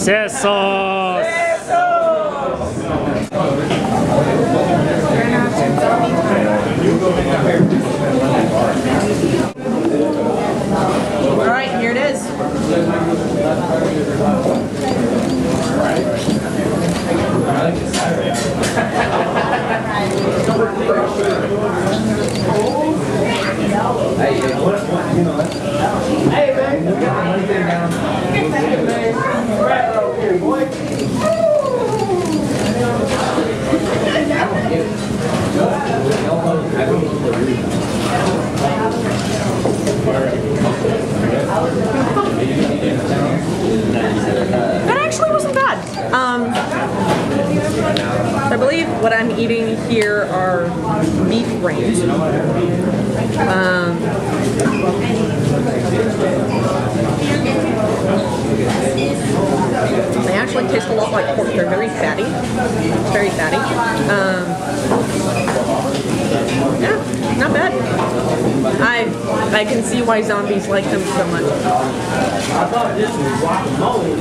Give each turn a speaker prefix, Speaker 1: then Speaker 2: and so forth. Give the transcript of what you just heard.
Speaker 1: Sesos!
Speaker 2: Alright, here it is.
Speaker 3: Hey,
Speaker 2: That actually wasn't bad. I believe what I'm eating here are beef brains. They actually taste a lot like pork. They're very fatty. Very fatty. Yeah, not bad. I can see why zombies like them so much.
Speaker 3: I thought this was guacamole.